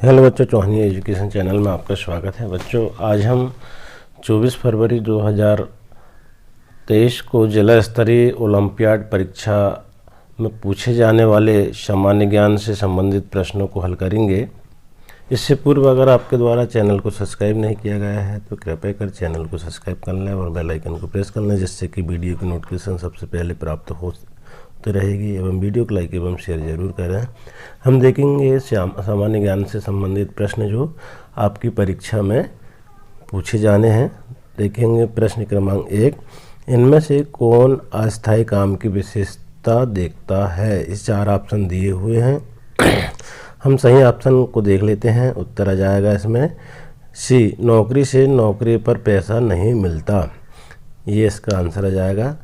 Hello बच्चों, चौहानी education channel में आपका स्वागत है। बच्चों, आज हम 24 फरवरी 2023 को जिला स्तरीय ओलंपियाड परीक्षा में पूछे जाने वाले सामान्य ज्ञान से संबंधित प्रश्नों को हल करेंगे। इससे पूर्व अगर आपके द्वारा चैनल को सब्सक्राइब नहीं किया गया है तो कृपया कर चैनल को सब्सक्राइब कर लें और बेल आइकन को प्रेस कर लें, जिससे कि वीडियो की नोटिफिकेशन सबसे पहले प्राप्त होती रहेगी। एवं वीडियो को लाइक एवं शेयर जरूर करें। हम देखेंगे सामान्य ज्ञान से संबंधित प्रश्न जो आपकी परीक्षा में पूछे जाने हैं। देखेंगे प्रश्न क्रमांक 1, इनमें से कौन अस्थायी काम की विशेषता देखता है। इस 4 ऑप्शन दिए हुए हैं। हम सही ऑप्शन को देख लेते हैं। उत्तर आ जाएगा इसमें सी, नौकरी से नौकरी पर पैसा नहीं मिलता। ये इसका आंसर आ जाएगा।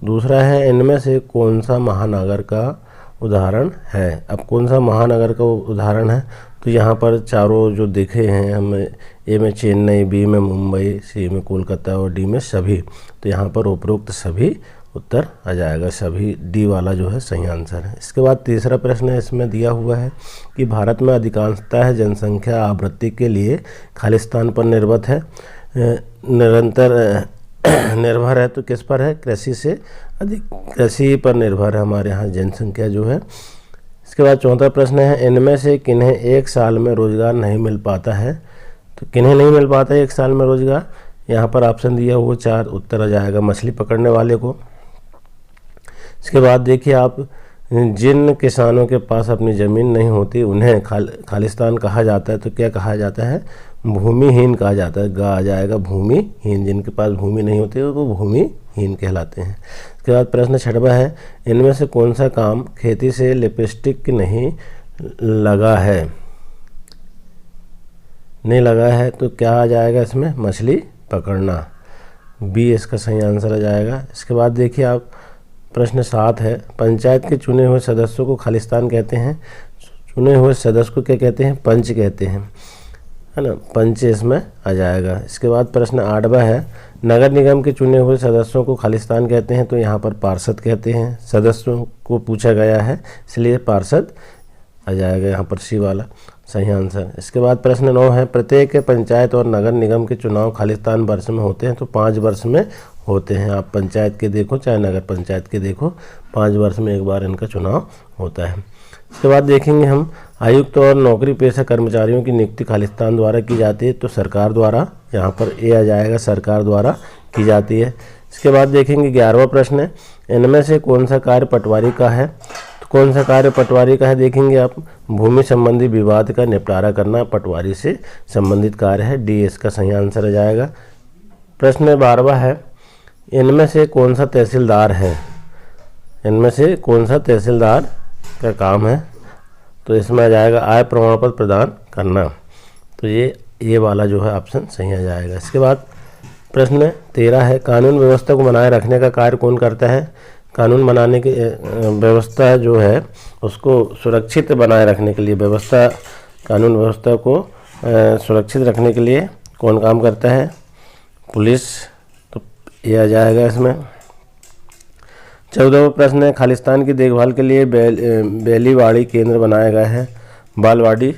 दूसरा है, इनमें से कौन सा महानगर का उदाहरण है। अब कौन सा महानगर का उदाहरण है, तो यहाँ पर चारों जो देखे हैं हमें, ए में चेन्नई, बी में मुंबई, सी में कोलकाता और डी में सभी। तो यहाँ पर उपरोक्त सभी उत्तर आ जाएगा। सभी डी वाला जो है सही आंसर है। इसके बाद तीसरा प्रश्न है, इसमें दिया हुआ है कि भारत में अधिकांशतः जनसंख्या आवृत्ति के लिए खालिस्तान पर निर्भर है। तो किस पर है? कृषि से अधिक कृषि पर निर्भर है हमारे यहाँ जनसंख्या जो है। इसके बाद चौथा प्रश्न है, इनमें से किन्हें 1 साल में रोजगार नहीं मिल पाता है। तो किन्हें नहीं मिल पाता है 1 साल में रोजगार? यहाँ पर ऑप्शन दिया हुआ 4, उत्तर आ जाएगा मछली पकड़ने वाले को। इसके बाद देखिए आप, जिन किसानों के पास अपनी ज़मीन नहीं होती उन्हें खालिस्तान कहा जाता है। तो क्या कहा जाता है? भूमिहीन कहा जाता है। गा आ जाएगा भूमिहीन। जिनके पास भूमि नहीं होती वो भूमिहीन कहलाते हैं। इसके बाद प्रश्न 6वां है, इनमें से कौन सा काम खेती से लिपस्टिक नहीं लगा है। तो क्या आ जाएगा इसमें? मछली पकड़ना। बी इसका सही आंसर आ जाएगा। इसके बाद देखिए आप, प्रश्न 7 है, पंचायत के चुने हुए सदस्यों को खालिस्तान कहते हैं। चुने हुए सदस्य को क्या कहते हैं? पंच कहते हैं, है ना। पंच इसमें आ जाएगा। इसके बाद प्रश्न 8वां है, नगर निगम के चुने हुए सदस्यों को खालिस्तान कहते हैं। तो यहाँ पर पार्षद कहते हैं। सदस्यों को पूछा गया है इसलिए पार्षद आ जाएगा यहाँ पर सी वाला सही आंसर। इसके बाद प्रश्न 9 है, प्रत्येक पंचायत और नगर निगम के चुनाव खालिस्तान वर्ष में होते हैं। तो 5 वर्ष में होते हैं। आप पंचायत के देखो चाहे नगर पंचायत के देखो, 5 वर्ष में एक बार इनका चुनाव होता है। इसके बाद देखेंगे हम, आयुक्त और नौकरी पेशा कर्मचारियों की नियुक्ति खालिस्तान द्वारा की जाती है। तो सरकार द्वारा, यहाँ पर ए आ जाएगा, सरकार द्वारा की जाती है। इसके बाद देखेंगे 11वां प्रश्न है, इनमें से कौन सा कार्य पटवारी का है। तो कौन सा कार्य पटवारी का है? देखेंगे आप, भूमि संबंधी विवाद का निपटारा करना पटवारी से संबंधित कार्य है। डी इसका सही आंसर आ जाएगा। प्रश्न 12वां है, इनमें से कौन सा तहसीलदार है। इनमें से कौन सा तहसीलदार का काम है। तो इसमें आ जाएगा आय प्रमाण पत्र प्रदान करना। तो ये वाला जो है ऑप्शन सही आ जाएगा। इसके बाद प्रश्न 13 है, कानून व्यवस्था को बनाए रखने का कार्य कौन करता है। कानून बनाने की व्यवस्था जो है उसको सुरक्षित बनाए रखने के लिए, कानून व्यवस्था को सुरक्षित रखने के लिए कौन काम करता है? पुलिस। तो ये आ जाएगा इसमें। 14वां प्रश्न है, खालिस्तान की देखभाल के लिए बेलीवाड़ी केंद्र बनाया गया है। बालवाड़ी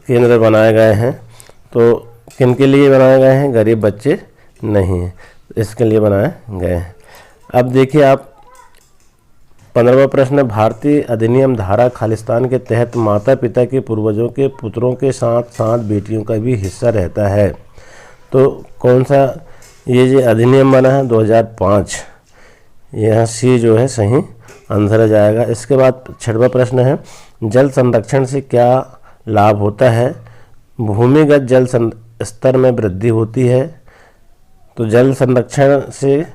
केंद्र बनाए गए हैं। तो किन के लिए बनाए गए हैं? गरीब बच्चे नहीं हैं, इसके लिए बनाए गए हैं। अब देखिए आप, 15वां प्रश्न, भारतीय अधिनियम धारा खालिस्तान के तहत माता पिता के पूर्वजों के पुत्रों के साथ साथ बेटियों का भी हिस्सा रहता है। तो कौन सा ये जो अधिनियम बना है? 2005। यह सी जो है सही आंसर आ जाएगा। इसके बाद 6वां प्रश्न है, जल संरक्षण से क्या लाभ होता है। भूमिगत जल स्तर में वृद्धि होती है। तो जल संरक्षण से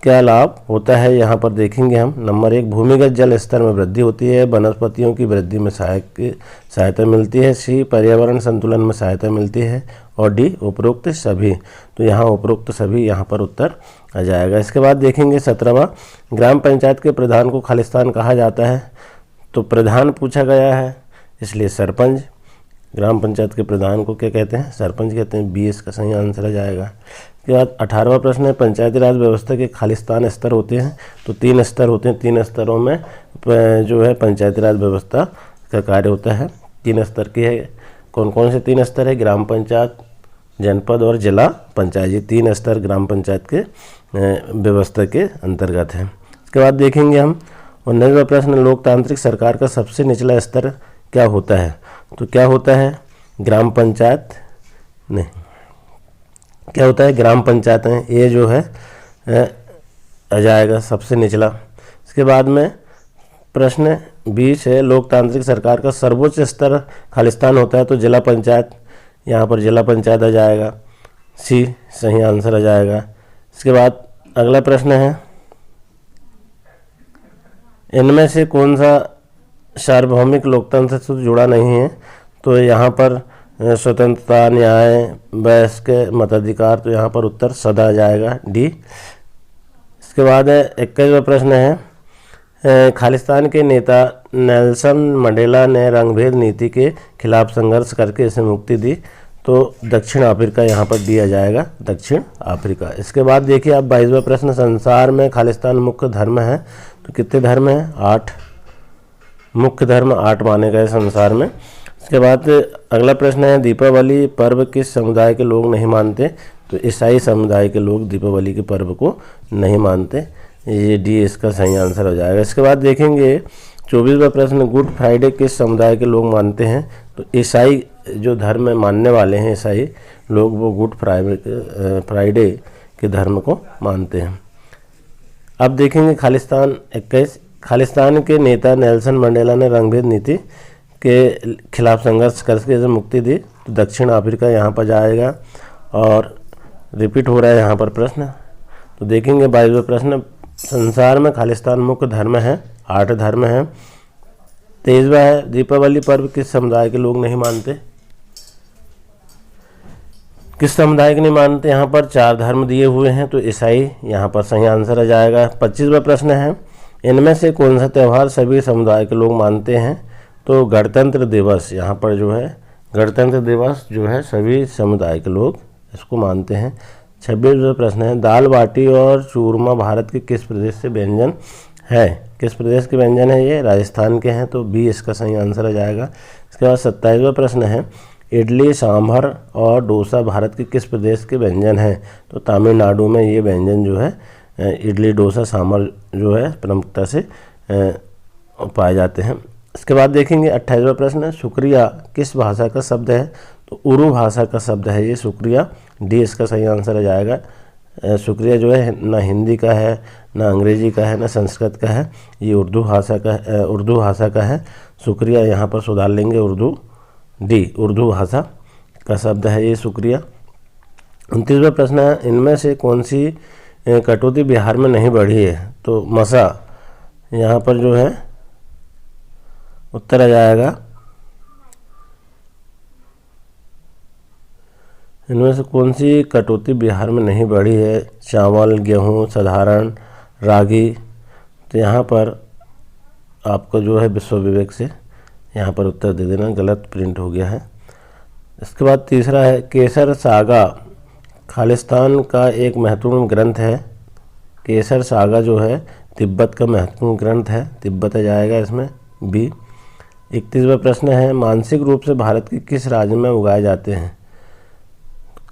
क्या लाभ होता है, यहाँ पर देखेंगे हम। नंबर 1, भूमिगत जल स्तर में वृद्धि होती है। वनस्पतियों की वृद्धि में सहायता मिलती है। सी, पर्यावरण संतुलन में सहायता मिलती है। और डी, उपरोक्त सभी। तो यहाँ उपरोक्त सभी यहाँ पर उत्तर आ जाएगा। इसके बाद देखेंगे 17वां, ग्राम पंचायत के प्रधान को खालिस्तान कहा जाता है। तो प्रधान पूछा गया है इसलिए सरपंच। ग्राम पंचायत के प्रधान को क्या कहते हैं? सरपंच कहते हैं। बी इसका सही आंसर आ जाएगा। इसके बाद 18वां प्रश्न है, पंचायती राज व्यवस्था के खालिस्तान स्तर होते हैं। तो 3 स्तर होते हैं। 3 स्तरों में जो है पंचायती राज व्यवस्था का कार्य होता है। 3 स्तर की है। कौन कौन से 3 स्तर है? ग्राम पंचायत, जनपद और जिला पंचायत। ये 3 स्तर ग्राम पंचायत के व्यवस्था के अंतर्गत है। इसके बाद देखेंगे हम 19वां प्रश्न, लोकतांत्रिक सरकार का सबसे निचला स्तर क्या होता है? तो क्या होता है? ग्राम पंचायत नहीं, क्या होता है? ग्राम पंचायत है। ये जो है आ जाएगा सबसे निचला। इसके बाद में प्रश्न 20 है, लोकतांत्रिक सरकार का सर्वोच्च स्तर खालिस्तान होता है, तो जिला पंचायत, यहाँ पर जिला पंचायत आ जाएगा। सी सही आंसर आ जाएगा। इसके बाद अगला प्रश्न है, इनमें से कौन सा सार्वभौमिक लोकतंत्र से जुड़ा नहीं है? तो यहाँ पर स्वतंत्रता, न्याय, वयस्क मताधिकार, तो यहाँ पर उत्तर सदा आ जाएगा, डी। इसके बाद 21वां प्रश्न है, खालिस्तान के नेता नेल्सन मंडेला ने रंगभेद नीति के खिलाफ संघर्ष करके इसे मुक्ति दी, तो दक्षिण अफ्रीका, यहाँ पर दिया जाएगा दक्षिण अफ्रीका। इसके बाद देखिए आप 22वां प्रश्न, संसार में खालिस्तान मुख्य धर्म है, तो कितने धर्म हैं? 8 मुख्य धर्म 8 माने गए संसार में। इसके बाद अगला प्रश्न है, दीपावली पर्व किस समुदाय के लोग नहीं मानते? तो ईसाई समुदाय के लोग दीपावली के पर्व को नहीं मानते। ये डी इसका सही आंसर हो जाएगा। इसके बाद देखेंगे 24वां प्रश्न, गुड फ्राइडे किस समुदाय के लोग मानते हैं? तो ईसाई जो धर्म मानने वाले हैं ईसाई लोग, वो गुड फ्राइडे के धर्म को मानते हैं। अब देखेंगे खालिस्तान 21, खालिस्तान के नेता नेल्सन मंडेला ने रंगभेद नीति के खिलाफ संघर्ष करके इसे मुक्ति दी, तो दक्षिण अफ्रीका यहाँ पर जाएगा। और रिपीट हो रहा है यहाँ पर प्रश्न, तो देखेंगे 22वां प्रश्न, संसार में खालिस्तान मुख्य धर्म है, 8 धर्म हैं। 23वां है, दीपावली पर्व किस समुदाय के लोग नहीं मानते? किस समुदाय के नहीं मानते? यहाँ पर 4 धर्म दिए हुए हैं, तो ईसाई यहाँ पर सही आंसर आ जाएगा। 25वां प्रश्न है, इनमें से कौन सा त्यौहार सभी समुदाय के लोग मानते हैं? तो गणतंत्र दिवस, यहाँ पर जो है गणतंत्र दिवस जो है सभी समुदाय के लोग इसको मानते हैं। 26वां प्रश्न है, दाल बाटी और चूरमा भारत के किस प्रदेश से व्यंजन है? किस प्रदेश के व्यंजन है ये? राजस्थान के हैं, तो बी इसका सही आंसर आ जाएगा। इसके बाद 27वां प्रश्न है, इडली सांभर और डोसा भारत के किस प्रदेश के व्यंजन हैं? तो तमिलनाडु में ये व्यंजन जो है इडली डोसा सांभर जो है प्रमुखता से पाए जाते हैं। इसके बाद देखेंगे 28वां प्रश्न, शुक्रिया किस भाषा का शब्द है? तो उर्दू भाषा का शब्द है ये शुक्रिया, डी इसका सही आंसर आ जाएगा। शुक्रिया जो है ना हिंदी का है, ना अंग्रेजी का है, ना संस्कृत का है, ये उर्दू भाषा का है। शुक्रिया यहाँ पर सुधार लेंगे उर्दू, डी उर्दू भाषा का शब्द है ये शुक्रिया। 29वां प्रश्न है, इनमें से कौन सी कटौती बिहार में नहीं बढ़ी है? तो मसा यहाँ पर जो है उत्तर आ जाएगा। इनमें से कौन सी कटौती बिहार में नहीं बढ़ी है? चावल, गेहूँ, साधारण, रागी, तो यहाँ पर आपको जो है विश्व विवेक से यहाँ पर उत्तर दे देना, गलत प्रिंट हो गया है। इसके बाद तीसरा है, केसर सागा खालिस्तान का एक महत्वपूर्ण ग्रंथ है। केसर सागा जो है तिब्बत का महत्वपूर्ण ग्रंथ है, तिब्बत आ जाएगा इसमें, बी। 31वां प्रश्न है, मानसिक रूप से भारत के किस राज्य में उगाए जाते हैं?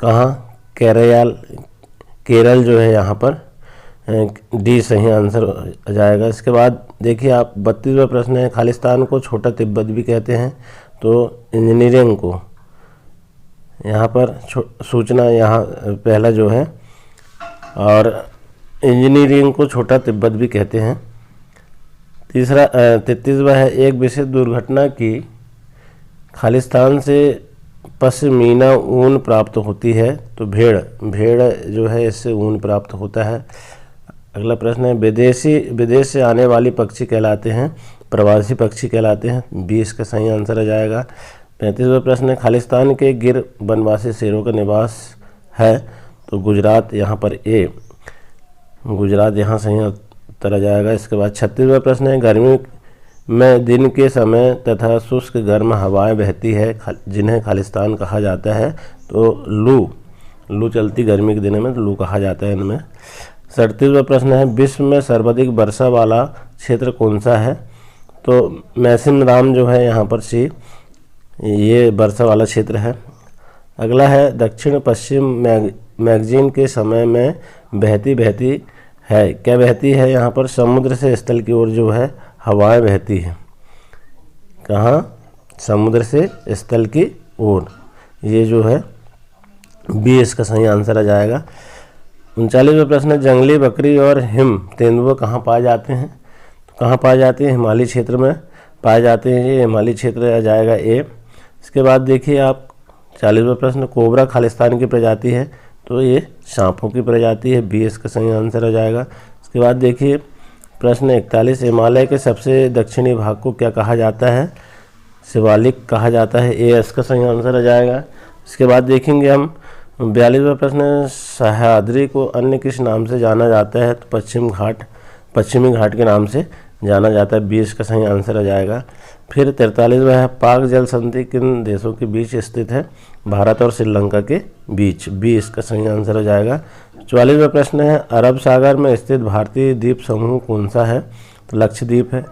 कहाँ? केरल जो है यहाँ पर, डी सही आंसर आ जाएगा। इसके बाद देखिए आप 32वां प्रश्न है, खालिस्तान को छोटा तिब्बत भी कहते हैं, तो इंजीनियरिंग को यहाँ पर सूचना यहाँ पहला जो है, और इंजीनियरिंग को छोटा तिब्बत भी कहते हैं। 33वां है, एक विशेष दुर्घटना की खालिस्तान से पश्मीना ऊन प्राप्त होती है, तो भेड़ जो है इससे ऊन प्राप्त होता है। अगला प्रश्न है, विदेश से आने वाली पक्षी कहलाते हैं, प्रवासी पक्षी कहलाते हैं, बी इसका सही आंसर आ जाएगा। 35वां प्रश्न है, खालिस्तान के गिर वनवासी शेरों का निवास है, तो गुजरात यहाँ पर ए, गुजरात यहाँ सही उत्तर आ जाएगा। इसके बाद 36वां प्रश्न है, गर्मी में दिन के समय तथा शुष्क गर्म हवाएं बहती है जिन्हें खालिस्तान कहा जाता है, तो लू चलती गर्मी के दिनों में तो लू कहा जाता है इनमें। 37वां प्रश्न है, विश्व में सर्वाधिक वर्षा वाला क्षेत्र कौन सा है? तो मैसिमराम जो है यहाँ पर सी, ये वर्षा वाला क्षेत्र है। अगला है दक्षिण पश्चिम मैगजीन के समय में बहती बहती है, क्या बहती है यहाँ पर? समुद्र से स्थल की ओर जो है हवाएं बहती हैं। कहाँ? समुद्र से स्थल की ओर। ये जो है बी इसका सही आंसर आ जाएगा। 39वां प्रश्न है जंगली बकरी और हिम तेंदुए कहाँ पाए जाते हैं? तो कहाँ पाए जाते हैं? हिमालय क्षेत्र में पाए जाते हैं। ये हिमालय क्षेत्र आ जाएगा ए। इसके बाद देखिए आप 40वां प्रश्न, कोबरा खालिस्तान की प्रजाति है, तो ये सांपों की प्रजाति है, बी इसका सही आंसर हो जाएगा। इसके बाद देखिए प्रश्न 41, हिमालय के सबसे दक्षिणी भाग को क्या कहा जाता है? शिवालिक कहा जाता है, ए इसका सही आंसर हो जाएगा। इसके बाद देखेंगे हम 42वां प्रश्न, सह्याद्री को अन्य किस नाम से जाना जाता है? तो पश्चिमी घाट के नाम से जाना जाता है, बी इसका सही आंसर हो जाएगा। फिर 43वां है पाक जल संधि किन देशों के बीच स्थित है? भारत और श्रीलंका के बीच, बी इसका सही आंसर हो जाएगा। 44वां प्रश्न है अरब सागर में स्थित भारतीय द्वीप समूह कौन सा है? तो लक्षद्वीप है,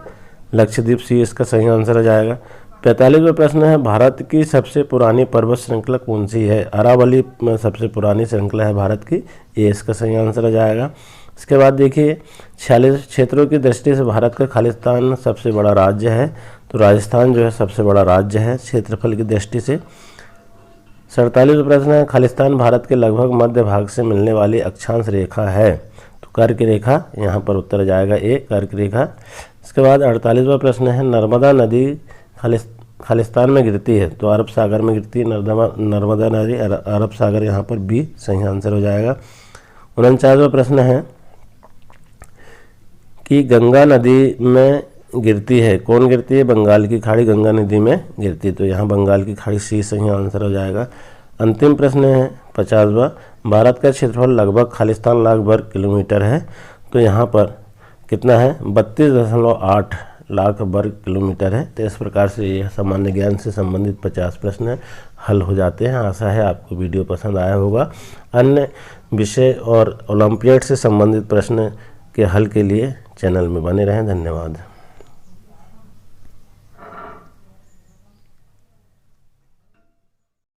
लक्षद्वीप सी इसका सही आंसर हो जाएगा। 45वां प्रश्न है भारत की सबसे पुरानी पर्वत श्रृंखला कौन सी है? अरावली में सबसे पुरानी श्रृंखला है भारत की, ये इसका सही आंसर हो जाएगा। इसके बाद देखिए 46 क्षेत्रों की दृष्टि से भारत का खालिस्तान सबसे बड़ा राज्य है, तो राजस्थान जो है सबसे बड़ा राज्य है क्षेत्रफल की दृष्टि से। 47वां प्रश्न है खालिस्तान भारत के लगभग मध्य भाग से मिलने वाली अक्षांश रेखा है, तो कर्क रेखा यहाँ पर उत्तर जाएगा ए, कर्क रेखा। इसके बाद 48वां प्रश्न है नर्मदा नदी खालिस्तान में गिरती है, तो अरब सागर में गिरती है नर्मदा नदी, अरब सागर यहाँ पर बी सही आंसर हो जाएगा। 49वां प्रश्न है कि गंगा नदी में गिरती है, कौन गिरती है? बंगाल की खाड़ी गंगा नदी में गिरती है, तो यहाँ बंगाल की खाड़ी सी सही आंसर हो जाएगा। अंतिम प्रश्न है 50वां, भारत का क्षेत्रफल लगभग खालिस्तान लाख वर्ग किलोमीटर है, तो यहाँ पर कितना है? 32.8 लाख वर्ग किलोमीटर है। तो इस प्रकार से ये सामान्य ज्ञान से संबंधित 50 प्रश्न हल हो जाते हैं। आशा है आपको वीडियो पसंद आया होगा। अन्य विषय और ओलंपियाड से संबंधित प्रश्न के हल के लिए चैनल में बने रहें। धन्यवाद।